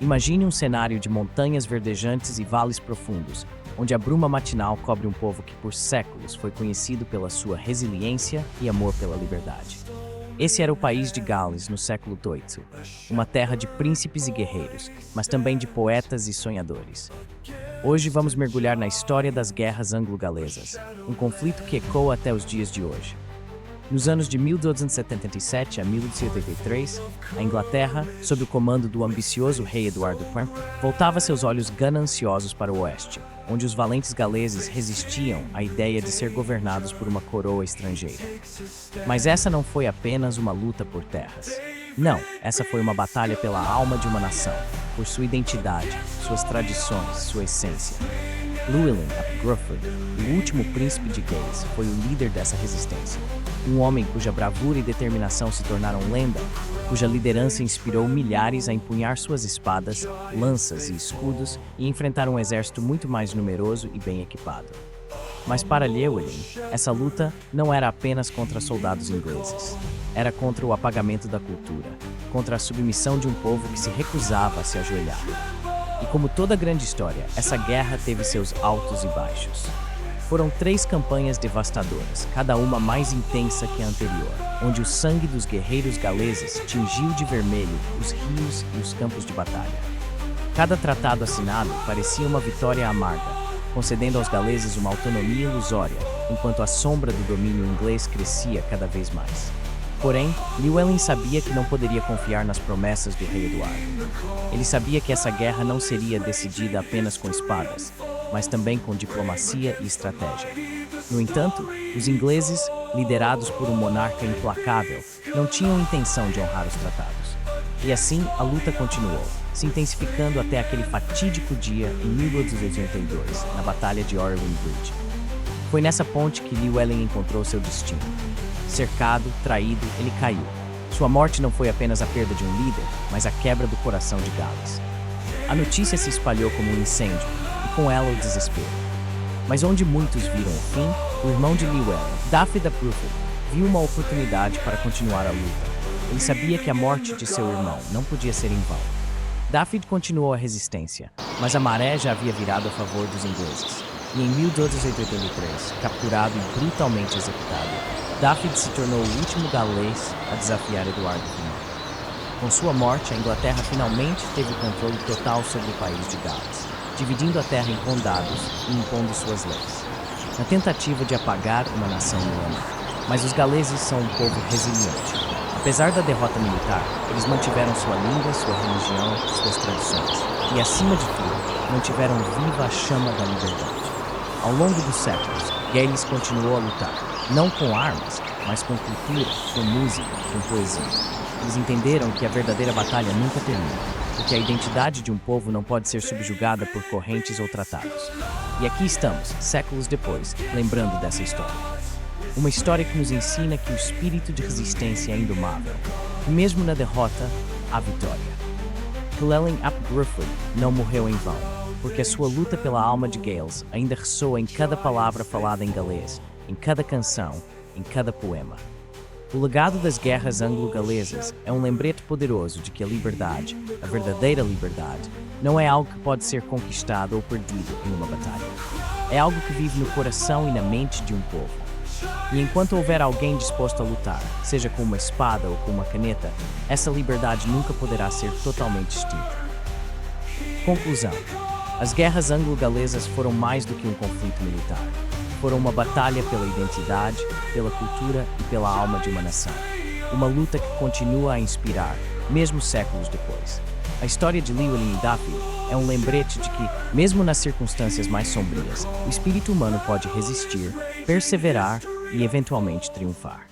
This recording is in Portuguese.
Imagine um cenário de montanhas verdejantes e vales profundos, onde a bruma matinal cobre um povo que por séculos foi conhecido pela sua resiliência e amor pela liberdade. Esse era o país de Gales no século XVIII, uma terra de príncipes e guerreiros, mas também de poetas e sonhadores. Hoje vamos mergulhar na história das guerras anglo-galesas, um conflito que ecoa até os dias de hoje. Nos anos de 1277 a 1283, a Inglaterra, sob o comando do ambicioso rei Eduardo IV, voltava seus olhos gananciosos para o oeste, onde os valentes galeses resistiam à ideia de ser governados por uma coroa estrangeira. Mas essa não foi apenas uma luta por terras. Não, essa foi uma batalha pela alma de uma nação, por sua identidade, suas tradições, sua essência. Llewellyn ap Gruffudd, o último príncipe de Gales, foi o líder dessa resistência. Um homem cuja bravura e determinação se tornaram lenda, cuja liderança inspirou milhares a empunhar suas espadas, lanças e escudos e enfrentar um exército muito mais numeroso e bem equipado. Mas para Llewellyn, essa luta não era apenas contra soldados ingleses. Era contra o apagamento da cultura, contra a submissão de um povo que se recusava a se ajoelhar. E como toda grande história, essa guerra teve seus altos e baixos. Foram 3 campanhas devastadoras, cada uma mais intensa que a anterior, onde o sangue dos guerreiros galeses tingiu de vermelho os rios e os campos de batalha. Cada tratado assinado parecia uma vitória amarga, concedendo aos galeses uma autonomia ilusória, enquanto a sombra do domínio inglês crescia cada vez mais. Porém, Llewellyn sabia que não poderia confiar nas promessas do rei Eduardo. Ele sabia que essa guerra não seria decidida apenas com espadas, mas também com diplomacia e estratégia. No entanto, os ingleses, liderados por um monarca implacável, não tinham intenção de honrar os tratados. E assim, a luta continuou, se intensificando até aquele fatídico dia em 1282, na Batalha de Orwell Bridge. Foi nessa ponte que Llewellyn encontrou seu destino. Cercado, traído, ele caiu. Sua morte não foi apenas a perda de um líder, mas a quebra do coração de Gales. A notícia se espalhou como um incêndio, e com ela o desespero. Mas onde muitos viram o fim, o irmão de Llewellyn, Dafydd ap Gruffudd, viu uma oportunidade para continuar a luta. Ele sabia que a morte de seu irmão não podia ser em vão. Dafydd continuou a resistência, mas a maré já havia virado a favor dos ingleses. E em 1283, capturado e brutalmente executado, Dafydd se tornou o último galês a desafiar Eduardo I. Com sua morte, a Inglaterra finalmente teve o controle total sobre o país de Gales, dividindo a terra em condados e impondo suas leis, na tentativa de apagar uma nação milenar. Mas os galeses são um povo resiliente. Apesar da derrota militar, eles mantiveram sua língua, sua religião, suas tradições. E, acima de tudo, mantiveram viva a chama da liberdade. Ao longo dos séculos, Gales continuou a lutar, não com armas, mas com cultura, com música, com poesia. Eles entenderam que a verdadeira batalha nunca termina, porque a identidade de um povo não pode ser subjugada por correntes ou tratados. E aqui estamos, séculos depois, lembrando dessa história. Uma história que nos ensina que o espírito de resistência é indomável, e mesmo na derrota, há vitória. Llewellyn ap Gruffudd não morreu em vão, porque a sua luta pela alma de Gales ainda ressoa em cada palavra falada em galês, em cada canção, em cada poema. O legado das guerras anglo-galesas é um lembrete poderoso de que a liberdade, a verdadeira liberdade, não é algo que pode ser conquistado ou perdido em uma batalha. É algo que vive no coração e na mente de um povo. E enquanto houver alguém disposto a lutar, seja com uma espada ou com uma caneta, essa liberdade nunca poderá ser totalmente extinta. Conclusão. As guerras anglo-galesas foram mais do que um conflito militar. Foram uma batalha pela identidade, pela cultura e pela alma de uma nação. Uma luta que continua a inspirar, mesmo séculos depois. A história de Llewellyn e Dafydd é um lembrete de que, mesmo nas circunstâncias mais sombrias, o espírito humano pode resistir, perseverar e eventualmente triunfar.